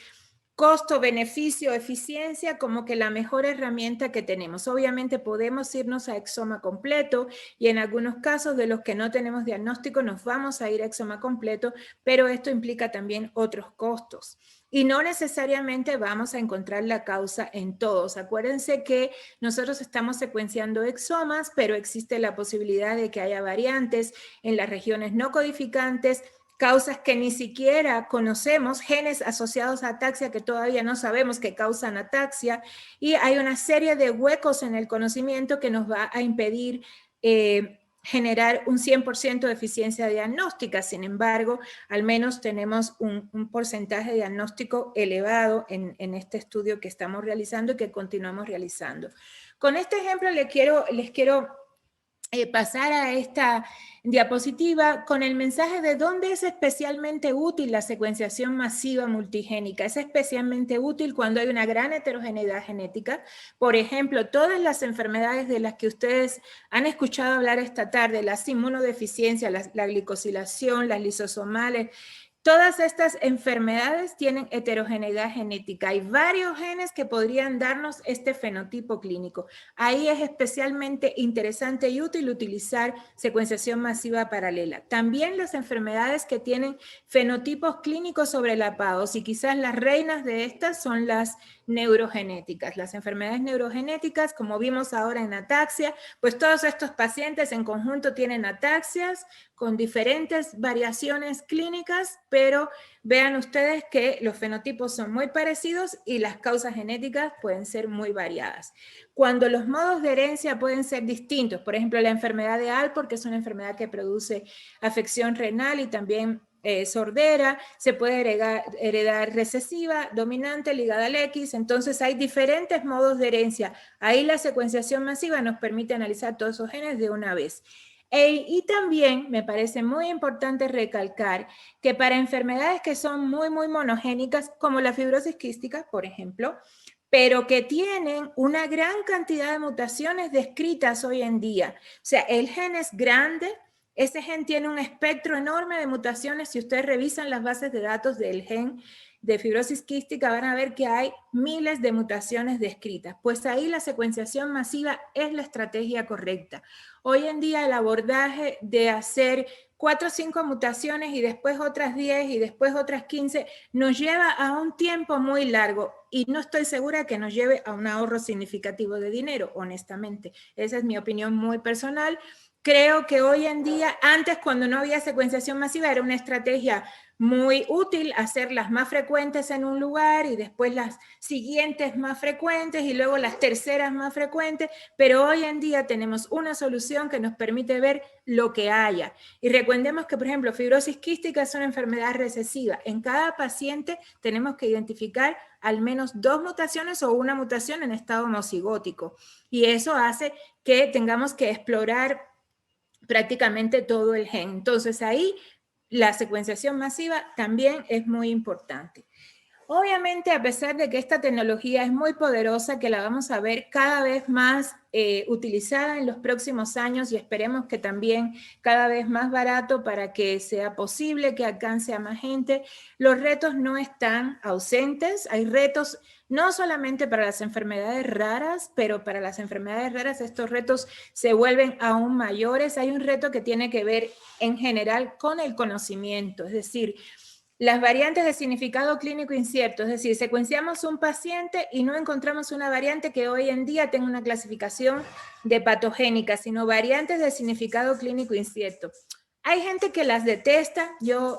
costo, beneficio, eficiencia, como que la mejor herramienta que tenemos. Obviamente podemos irnos a exoma completo y en algunos casos de los que no tenemos diagnóstico nos vamos a ir a exoma completo, pero esto implica también otros costos. Y no necesariamente vamos a encontrar la causa en todos. Acuérdense que nosotros estamos secuenciando exomas, pero existe la posibilidad de que haya variantes en las regiones no codificantes, causas que ni siquiera conocemos, genes asociados a ataxia que todavía no sabemos que causan ataxia, y hay una serie de huecos en el conocimiento que nos va a impedir generar un 100% de eficiencia diagnóstica. Sin embargo, al menos tenemos un porcentaje de diagnóstico elevado en este estudio que estamos realizando y que continuamos realizando. Con este ejemplo les quiero pasar a esta diapositiva con el mensaje de dónde es especialmente útil la secuenciación masiva multigénica. Es especialmente útil cuando hay una gran heterogeneidad genética. Por ejemplo, todas las enfermedades de las que ustedes han escuchado hablar esta tarde, las inmunodeficiencias, la glicosilación, las lisosomales, todas estas enfermedades tienen heterogeneidad genética. Hay varios genes que podrían darnos este fenotipo clínico. Ahí es especialmente interesante y útil utilizar secuenciación masiva paralela. También las enfermedades que tienen fenotipos clínicos sobrelapados, y quizás las reinas de estas son las neurogenéticas. Las enfermedades neurogenéticas, como vimos ahora en ataxia, pues todos estos pacientes en conjunto tienen ataxias con diferentes variaciones clínicas, pero vean ustedes que los fenotipos son muy parecidos y las causas genéticas pueden ser muy variadas. Cuando los modos de herencia pueden ser distintos, por ejemplo, la enfermedad de Alport, que es una enfermedad que produce afección renal y también sordera, se puede heredar recesiva, dominante, ligada al X, entonces hay diferentes modos de herencia. Ahí la secuenciación masiva nos permite analizar todos esos genes de una vez. Y también me parece muy importante recalcar que para enfermedades que son muy monogénicas, como la fibrosis quística, por ejemplo, pero que tienen una gran cantidad de mutaciones descritas hoy en día, o sea, el gen es grande, ese gen tiene un espectro enorme de mutaciones. Si ustedes revisan las bases de datos del gen de fibrosis quística, van a ver que hay miles de mutaciones descritas. Pues ahí la secuenciación masiva es la estrategia correcta. Hoy en día el abordaje de hacer 4 o 5 mutaciones y después otras 10 y después otras 15 nos lleva a un tiempo muy largo y no estoy segura que nos lleve a un ahorro significativo de dinero, honestamente. Esa es mi opinión muy personal. Creo que hoy en día, antes cuando no había secuenciación masiva, era una estrategia muy útil hacerlas más frecuentes en un lugar y después las siguientes más frecuentes y luego las terceras más frecuentes, pero hoy en día tenemos una solución que nos permite ver lo que haya. Y recordemos que, por ejemplo, fibrosis quística es una enfermedad recesiva. En cada paciente tenemos que identificar al menos 2 mutaciones o una mutación en estado homocigótico. Y eso hace que tengamos que explorar prácticamente todo el gen. Entonces ahí la secuenciación masiva también es muy importante. Obviamente, a pesar de que esta tecnología es muy poderosa, que la vamos a ver cada vez más utilizada en los próximos años y esperemos que también cada vez más barato para que sea posible que alcance a más gente, los retos no están ausentes. Hay retos no solamente para las enfermedades raras, pero para las enfermedades raras estos retos se vuelven aún mayores. Hay un reto que tiene que ver en general con el conocimiento, es decir, las variantes de significado clínico incierto, es decir, secuenciamos un paciente y no encontramos una variante que hoy en día tenga una clasificación de patogénica, sino variantes de significado clínico incierto. Hay gente que las detesta. Yo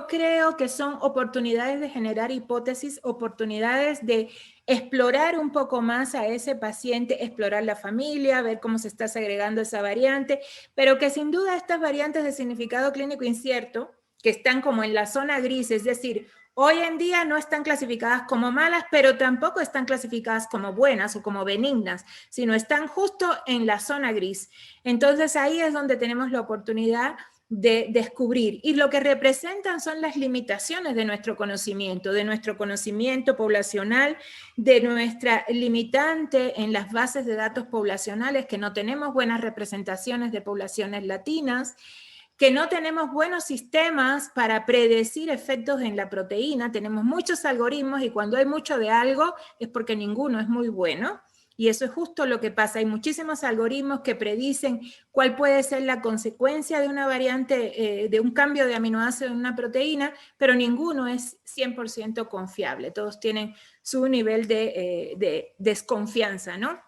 creo que son oportunidades de generar hipótesis, oportunidades de explorar un poco más a ese paciente, explorar la familia, ver cómo se está segregando esa variante, pero que sin duda estas variantes de significado clínico incierto, que están como en la zona gris, es decir, hoy en día no están clasificadas como malas, pero tampoco están clasificadas como buenas o como benignas, sino están justo en la zona gris. Entonces ahí es donde tenemos la oportunidad de descubrir, y lo que representan son las limitaciones de nuestro conocimiento poblacional, de nuestra limitante en las bases de datos poblacionales, que no tenemos buenas representaciones de poblaciones latinas, que no tenemos buenos sistemas para predecir efectos en la proteína, tenemos muchos algoritmos y cuando hay mucho de algo es porque ninguno es muy bueno. Y eso es justo lo que pasa. Hay muchísimos algoritmos que predicen cuál puede ser la consecuencia de una variante, de un cambio de aminoácido en una proteína, pero ninguno es 100% confiable. Todos tienen su nivel de desconfianza, ¿no?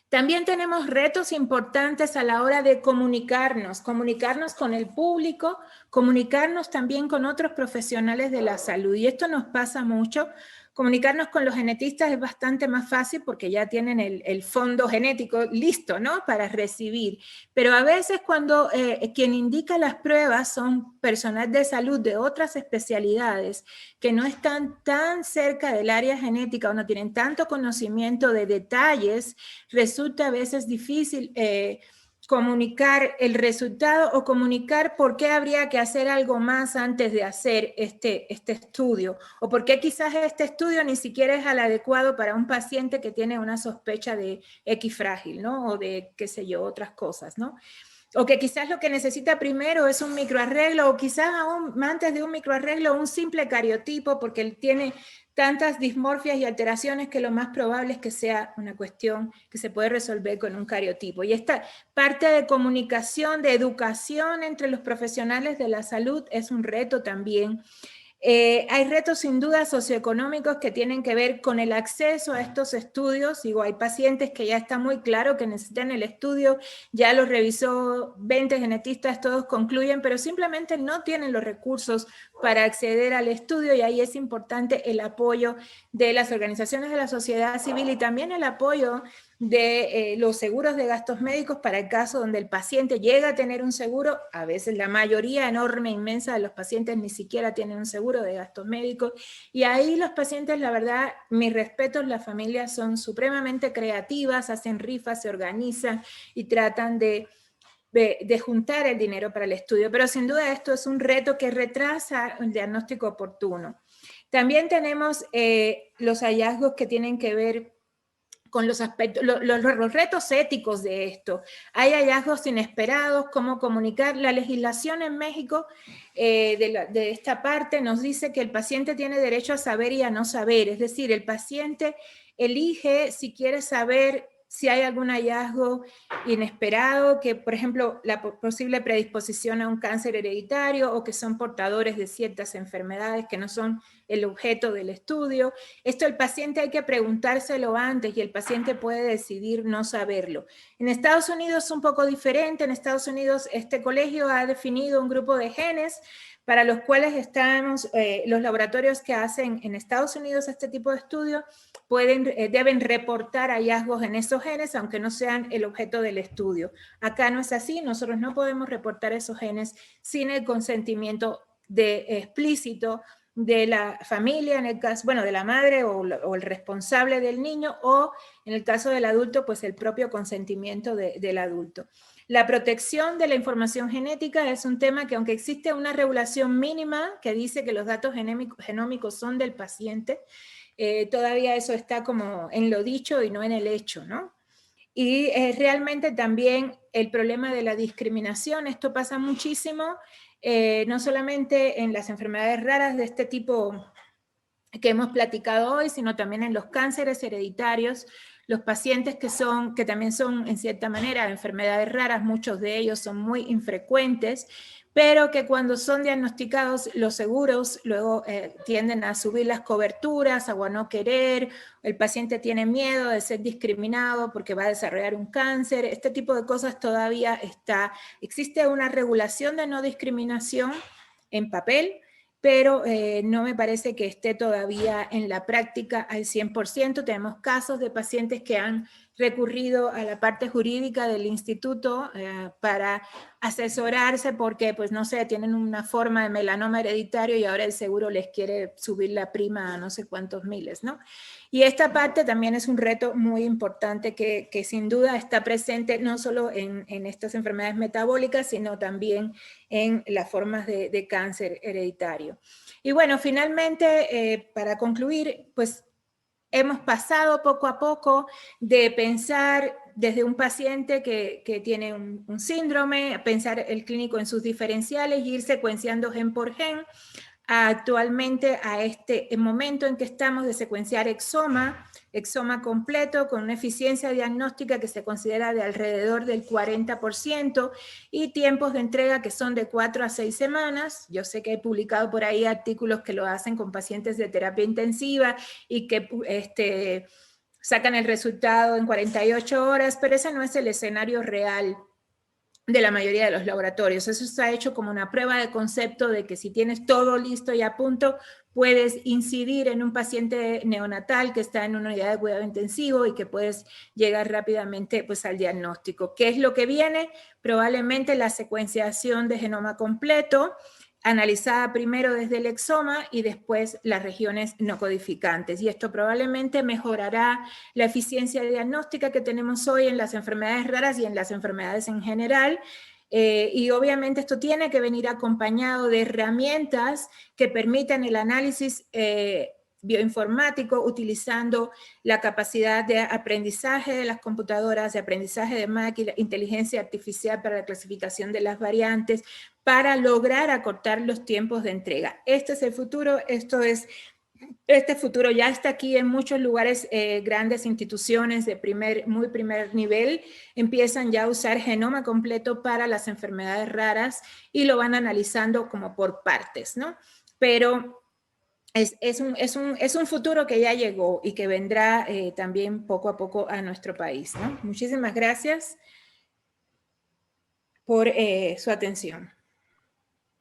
También tenemos retos importantes a la hora de comunicarnos con el público, comunicarnos también con otros profesionales de la salud. Y esto nos pasa mucho. Comunicarnos con los genetistas es bastante más fácil porque ya tienen el fondo genético listo, ¿no? Para recibir. Pero a veces cuando quien indica las pruebas son personal de salud de otras especialidades que no están tan cerca del área genética o no tienen tanto conocimiento de detalles, resulta a veces difícil comunicar el resultado o comunicar por qué habría que hacer algo más antes de hacer este estudio, o por qué quizás este estudio ni siquiera es el adecuado para un paciente que tiene una sospecha de X frágil, ¿no? O de, qué sé yo, otras cosas, ¿no? O que quizás lo que necesita primero es un microarreglo, o quizás aún antes de un microarreglo un simple cariotipo, porque él tiene tantas dismorfias y alteraciones que lo más probable es que sea una cuestión que se puede resolver con un cariotipo. Y esta parte de comunicación, de educación entre los profesionales de la salud es un reto también. Hay retos sin duda socioeconómicos que tienen que ver con el acceso a estos estudios. Digo, hay pacientes que ya está muy claro que necesitan el estudio, ya lo revisó 20 genetistas, todos concluyen, pero simplemente no tienen los recursos para acceder al estudio, y ahí es importante el apoyo de las organizaciones de la sociedad civil y también el apoyo de los seguros de gastos médicos para el caso donde el paciente llega a tener un seguro. A veces la mayoría enorme, inmensa de los pacientes ni siquiera tienen un seguro de gastos médicos, y ahí los pacientes, la verdad, mis respetos, las familias son supremamente creativas, hacen rifas, se organizan y tratan de juntar el dinero para el estudio, pero sin duda esto es un reto que retrasa el diagnóstico oportuno. También tenemos los hallazgos que tienen que ver con los aspectos, los retos éticos de esto. Hay hallazgos inesperados, cómo comunicar. La legislación en México de esta parte nos dice que el paciente tiene derecho a saber y a no saber, es decir, el paciente elige si quiere saber si hay algún hallazgo inesperado, que por ejemplo la posible predisposición a un cáncer hereditario o que son portadores de ciertas enfermedades que no son el objeto del estudio. Esto el paciente hay que preguntárselo antes y el paciente puede decidir no saberlo. En Estados Unidos es un poco diferente. En Estados Unidos este colegio ha definido un grupo de genes para los cuales estamos, los laboratorios que hacen en Estados Unidos este tipo de estudios deben reportar hallazgos en esos genes, aunque no sean el objeto del estudio. Acá no es así, nosotros no podemos reportar esos genes sin el consentimiento explícito de la familia, en el caso, bueno, de la madre o el responsable del niño, o en el caso del adulto, pues el propio consentimiento del adulto. La protección de la información genética es un tema que, aunque existe una regulación mínima que dice que los datos genómicos son del paciente, todavía eso está como en lo dicho y no en el hecho, ¿no? Y realmente también el problema de la discriminación, esto pasa muchísimo, no solamente en las enfermedades raras de este tipo que hemos platicado hoy, sino también en los cánceres hereditarios. Los pacientes que también son, en cierta manera, enfermedades raras, muchos de ellos son muy infrecuentes, pero que cuando son diagnosticados los seguros luego tienden a subir las coberturas o a no querer, el paciente tiene miedo de ser discriminado porque va a desarrollar un cáncer, este tipo de cosas todavía existe una regulación de no discriminación en papel, pero no me parece que esté todavía en la práctica al 100%. Tenemos casos de pacientes que han recurrido a la parte jurídica del instituto para asesorarse porque, pues no sé, tienen una forma de melanoma hereditario y ahora el seguro les quiere subir la prima a no sé cuántos miles, ¿no? Y esta parte también es un reto muy importante que sin duda está presente no solo en estas enfermedades metabólicas, sino también en las formas de cáncer hereditario. Y bueno, finalmente, para concluir, pues hemos pasado poco a poco de pensar desde un paciente que tiene un síndrome, a pensar el clínico en sus diferenciales y ir secuenciando gen por gen, actualmente a este momento en que estamos de secuenciar exoma completo con una eficiencia diagnóstica que se considera de alrededor del 40% y tiempos de entrega que son de 4 a 6 semanas. Yo sé que he publicado por ahí artículos que lo hacen con pacientes de terapia intensiva y que sacan el resultado en 48 horas, pero ese no es el escenario real de la mayoría de los laboratorios. Eso está hecho como una prueba de concepto de que si tienes todo listo y a punto, puedes incidir en un paciente neonatal que está en una unidad de cuidado intensivo y que puedes llegar rápidamente pues, al diagnóstico. ¿Qué es lo que viene? Probablemente la secuenciación de genoma completo, analizada primero desde el exoma y después las regiones no codificantes. Y esto probablemente mejorará la eficiencia diagnóstica que tenemos hoy en las enfermedades raras y en las enfermedades en general. Y obviamente esto tiene que venir acompañado de herramientas que permitan el análisis bioinformático utilizando la capacidad de aprendizaje de las computadoras, de aprendizaje de máquina, inteligencia artificial para la clasificación de las variantes, para lograr acortar los tiempos de entrega. Este es el futuro, este futuro ya está aquí en muchos lugares, grandes instituciones de muy primer nivel empiezan ya a usar genoma completo para las enfermedades raras y lo van analizando como por partes, ¿no? Pero es un futuro que ya llegó y que vendrá también poco a poco a nuestro país, ¿no? Muchísimas gracias por su atención.